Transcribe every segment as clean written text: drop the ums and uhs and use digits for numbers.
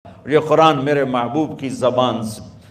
یہ قرآن میرے محبوب کی زبان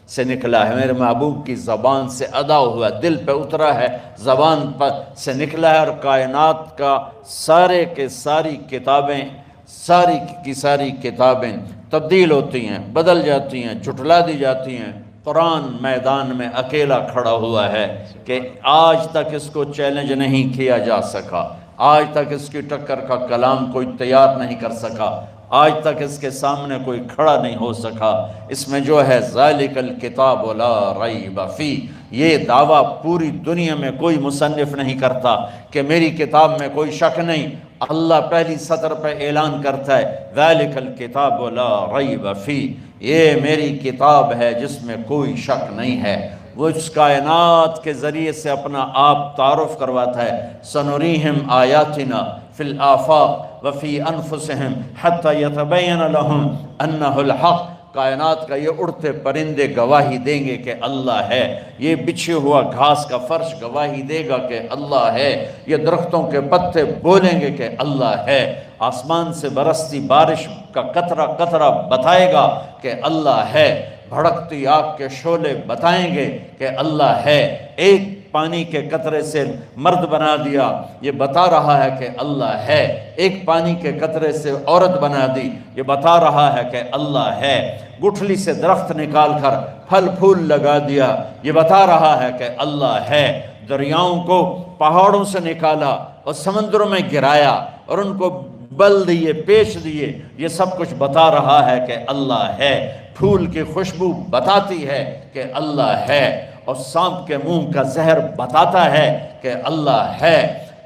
سے نکلا ہے، میرے محبوب کی زبان سے ادا ہوا، دل پہ اترا ہے، زبان پر سے نکلا ہے، اور کائنات کا سارے کے ساری کتابیں، ساری کی ساری کتابیں تبدیل ہوتی ہیں، بدل جاتی ہیں، جھٹلا دی جاتی ہیں۔ قرآن میدان میں اکیلا کھڑا ہوا ہے کہ آج تک اس کو چیلنج نہیں کیا جا سکا، آج تک اس کی ٹکر کا کلام کوئی تیار نہیں کر سکا، آج تک اس کے سامنے کوئی کھڑا نہیں ہو سکا۔ اس میں جو ہے ذالک الکتاب لا ریب فیہ، یہ دعویٰ پوری دنیا میں کوئی مصنف نہیں کرتا کہ میری کتاب میں کوئی شک نہیں۔ اللہ پہلی سطر پہ اعلان کرتا ہے ذالک الکتاب لا ریب فیہ، یہ میری کتاب ہے جس میں کوئی شک نہیں ہے۔ وہ اس کائنات کے ذریعے سے اپنا آپ تعارف کرواتا ہے، سنریہم آیاتنا فی الآفاق وفی انفسہم حتی یتبین لہم انہ الحق۔ کائنات کا یہ اڑتے پرندے گواہی دیں گے کہ اللہ ہے، یہ بچھے ہوا گھاس کا فرش گواہی دے گا کہ اللہ ہے، یہ درختوں کے پتے بولیں گے کہ اللہ ہے، آسمان سے برستی بارش کا قطرہ قطرہ بتائے گا کہ اللہ ہے، بھڑکتی آگ کے شعلے بتائیں گے کہ اللہ ہے، ایک پانی کے قطرے سے مرد بنا دیا یہ بتا رہا ہے کہ اللہ ہے، ایک پانی کے قطرے سے عورت بنا دی یہ بتا رہا ہے کہ اللہ ہے، گٹھلی سے درخت نکال کر پھل پھول لگا دیا یہ بتا رہا ہے کہ اللہ ہے، دریاؤں کو پہاڑوں سے نکالا اور سمندروں میں گرایا اور ان کو بل دیے پیش دیے، یہ سب کچھ بتا رہا ہے کہ اللہ ہے، پھول کی خوشبو بتاتی ہے کہ اللہ ہے، اور سانپ کے منہ کا زہر بتاتا ہے کہ اللہ ہے،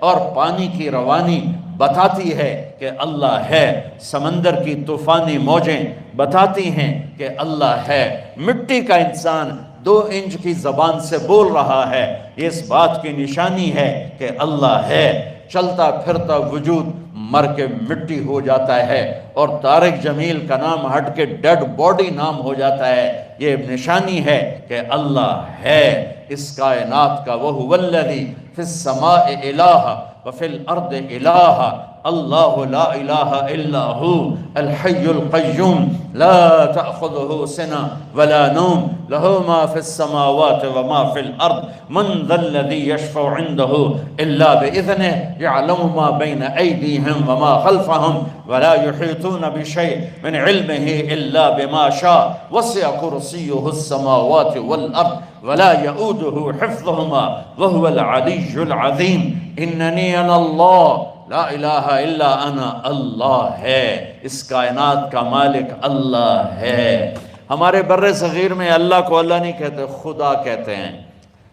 اور پانی کی روانی بتاتی ہے کہ اللہ ہے، سمندر کی طوفانی موجیں بتاتی ہیں کہ اللہ ہے، مٹی کا انسان 2 انچ کی زبان سے بول رہا ہے، یہ اس بات کی نشانی ہے کہ اللہ ہے، چلتا پھرتا وجود مر کے مٹی ہو جاتا ہے اور طارق جمیل کا نام ہٹ کے ڈیڈ باڈی نام ہو جاتا ہے، یہ نشانی ہے کہ اللہ ہے اس کائنات کا۔ وَهُوَ الَّذِي فِي السَّمَاءِ إِلَٰهٌ وَفِي الْأَرْضِ إِلَٰهٌ اللہ لا الہ الا ہو الحی القیوم لا تأخذہ سنہ ولا نوم لہ ما فی السماوات وما فی الارض من ذا الذی یشفع عنده الا بإذنہ یعلم ما بین ایدیہم وما خلفہم ولا یحیطون بشیء من علمہ الا بما شاء وسع کرسیہ السماوات والارض ولا یؤودہ حفظہما وہو العلی العظیم اننی انا اللہ لا الہ الا انا، اللہ ہے، اس کائنات کا مالک اللہ ہے۔ ہمارے بر صغیر میں اللہ کو اللہ نہیں کہتے، خدا کہتے ہیں۔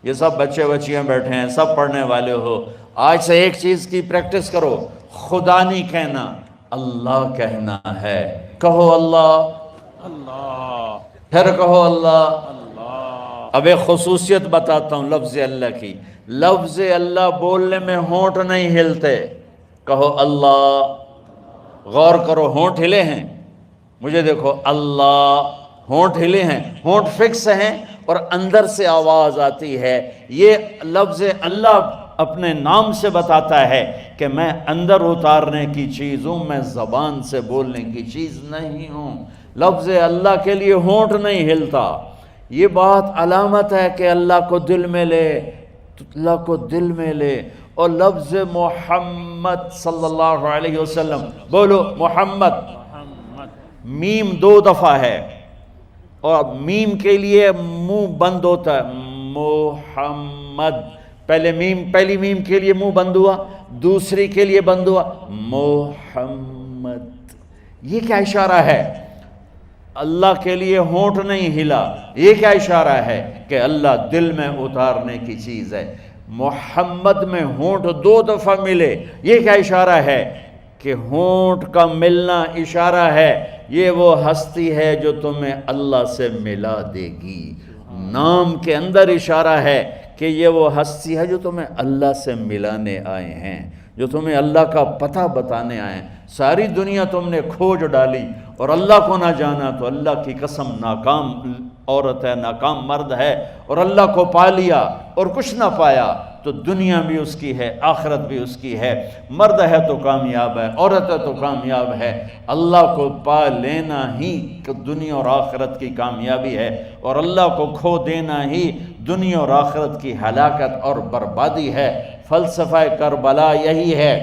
یہ سب بچے بچیاں بیٹھے ہیں، سب پڑھنے والے ہو، آج سے ایک چیز کی پریکٹس کرو، خدا نہیں کہنا، اللہ کہنا ہے۔ کہو اللہ، اللہ، پھر کہو اللہ۔ اللہ۔ اب ایک خصوصیت بتاتا ہوں لفظ اللہ کی، لفظ اللہ بولنے میں ہونٹ نہیں ہلتے۔ کہو اللہ، غور کرو، ہونٹ ہلے ہیں، مجھے دیکھو، اللہ، ہونٹ ہلے ہیں، ہونٹ فکس ہیں اور اندر سے آواز آتی ہے۔ یہ لفظ اللہ اپنے نام سے بتاتا ہے کہ میں اندر اتارنے کی چیز ہوں، میں زبان سے بولنے کی چیز نہیں ہوں۔ لفظ اللہ کے لیے ہونٹ نہیں ہلتا۔ یہ بات علامت ہے کہ اللہ کو دل میں لے، اللہ کو دل میں لے۔ اور لفظ محمد صلی اللہ علیہ وسلم، بولو محمد، میم 2 دفعہ ہے اور میم کے لیے منہ بند ہوتا ہے، محمد، پہلی میم کے لیے منہ بند ہوا، دوسری کے لیے بند ہوا، محمد۔ یہ کیا اشارہ ہے؟ اللہ کے لیے ہونٹ نہیں ہلا، یہ کیا اشارہ ہے کہ اللہ دل میں اتارنے کی چیز ہے۔ محمد میں ہونٹ 2 دفعہ ملے، یہ کیا اشارہ ہے کہ ہونٹ کا ملنا اشارہ ہے یہ وہ ہستی ہے جو تمہیں اللہ سے ملا دے گی۔ نام کے اندر اشارہ ہے کہ یہ وہ ہستی ہے جو تمہیں اللہ سے ملانے آئے ہیں، جو تمہیں اللہ کا پتہ بتانے آئے ہیں۔ ساری دنیا تم نے کھوج ڈالی اور اللہ کو نہ جانا تو اللہ کی قسم ناکام عورت ہے، ناکام مرد ہے، اور اللہ کو پا لیا اور کچھ نہ پایا۔ تو دنیا بھی اس کی ہے، آخرت بھی اس کی ہے۔ مرد ہے تو کامیاب ہے، عورت ہے تو کامیاب ہے۔ اللہ کو پا لینا ہی دنیا اور آخرت کی کامیابی ہے، اور اللہ کو کھو دینا ہی دنیا اور آخرت کی ہلاکت اور بربادی ہے۔ فلسفہ کربلا یہی ہے۔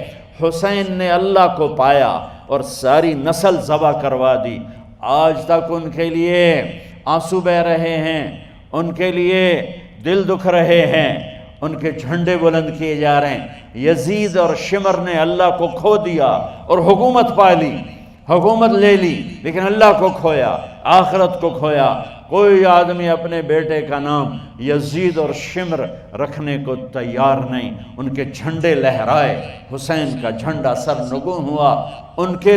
حسین نے اللہ کو پایا اور ساری نسل ذبح کروا دی۔ آج تک ان کے لیے آنسو بہہ رہے ہیں، ان کے لیے دل دکھ رہے ہیں، ان کے جھنڈے بلند کیے جا رہے ہیں۔ یزید اور شمر نے اللہ کو کھو دیا اور حکومت پا لی، حکومت لے لی، لیکن اللہ کو کھویا، آخرت کو کھویا۔ کوئی آدمی اپنے بیٹے کا نام یزید اور شمر رکھنے کو تیار نہیں۔ ان کے جھنڈے لہرائے، حسین کا جھنڈا سر نگوں ہوا، ان کے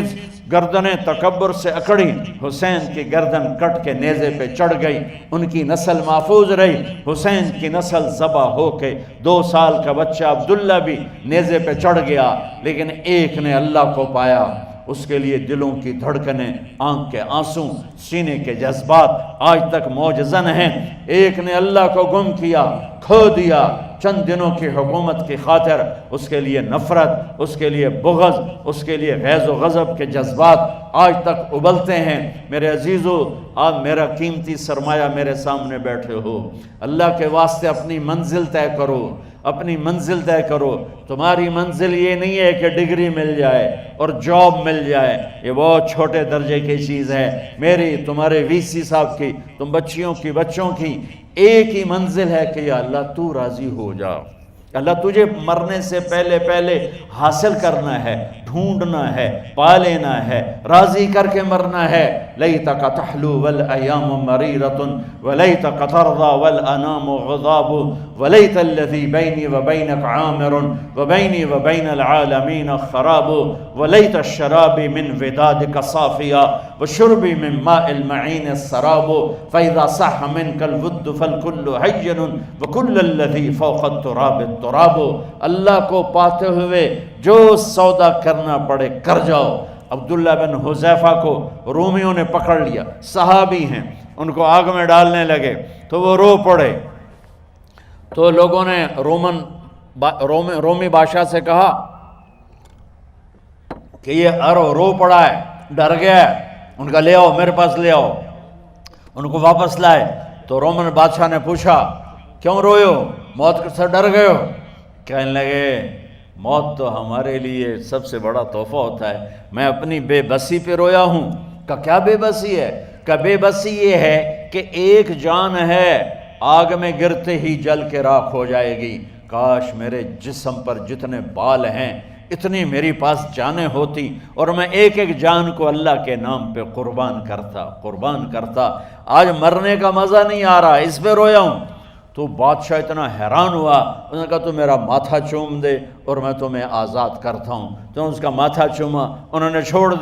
گردنیں تکبر سے اکڑی، حسین کی گردن کٹ کے نیزے پہ چڑھ گئی، ان کی نسل محفوظ رہی۔ حسین کی نسل ذبح ہو کے 2 سال کا بچہ عبداللہ بھی نیزے پہ چڑھ گیا، لیکن ایک نے اللہ کو پایا۔ اس کے لیے دلوں کی دھڑکنیں، آنکھ کے آنسو، سینے کے جذبات آج تک موجزن ہیں۔ ایک نے اللہ کو گم کیا، کھو دیا، چند دنوں کی حکومت کی خاطر اس کے لیے نفرت، اس کے لیے بغض، اس کے لیے غیظ و غضب کے جذبات آج تک ابلتے ہیں۔ میرے عزیزو، آپ میرا قیمتی سرمایہ میرے سامنے بیٹھے ہو، اللہ کے واسطے اپنی منزل طے کرو، اپنی منزل طے کرو۔ تمہاری منزل یہ نہیں ہے کہ ڈگری مل جائے اور جاب مل جائے، یہ بہت چھوٹے درجے کی چیز ہے۔ میری، تمہارے وی سی صاحب کی، تم بچوں کی ایک ہی منزل ہے کہ یا اللہ تو راضی ہو جا۔ اللہ تجھے مرنے سے پہلے حاصل کرنا ہے، ڈھونڈنا ہے، پا لینا ہے، راضی کر کے مرنا ہے۔ لیتک تحلو والایام مریرۃ ولیتک ترضی والانام غضاب ولیت الذی بینی وبینک عامر وبینی وبین العالمین خراب ولیت الشراب من ودادک صافیا وشربی من ماء المعین السراب فاذا صح منک الود فالکل حین وکل الذی فوق التراب التراب۔ اللہ کو پاتے ہوئے جو سودا کرنا پڑے کر جاؤ۔ عبداللہ بن حذیفہ کو رومیوں نے پکڑ لیا، صحابی ہیں، ان کو آگ میں ڈالنے لگے تو وہ رو پڑے، تو لوگوں نے رومی بادشاہ سے کہا کہ یہ رو پڑا ہے، ڈر گیا ہے، ان کا لے آؤ، میرے پاس لے آؤ۔ ان کو واپس لائے تو رومن بادشاہ نے پوچھا کیوں روئے ہو، موت سے ڈر گئے ہو؟ کہنے لگے موت تو ہمارے لیے سب سے بڑا تحفہ ہوتا ہے، میں اپنی بے بسی پہ رویا ہوں۔ کہ کیا بے بسی ہے؟ کہ بے بسی یہ ہے کہ ایک جان ہے، آگ میں گرتے ہی جل کے راکھ ہو جائے گی۔ کاش میرے جسم پر جتنے بال ہیں اتنی میری پاس جانیں ہوتی اور میں ایک ایک جان کو اللہ کے نام پہ قربان کرتا۔ آج مرنے کا مزہ نہیں آ رہا، اس پہ رویا ہوں۔ تو بادشاہ اتنا حیران ہوا، اس نے کہا تو میرا ماتھا چوم دے اور میں تمہیں آزاد کرتا ہوں۔ تو اس کا ماتھا چوما، انہوں نے چھوڑ دیا۔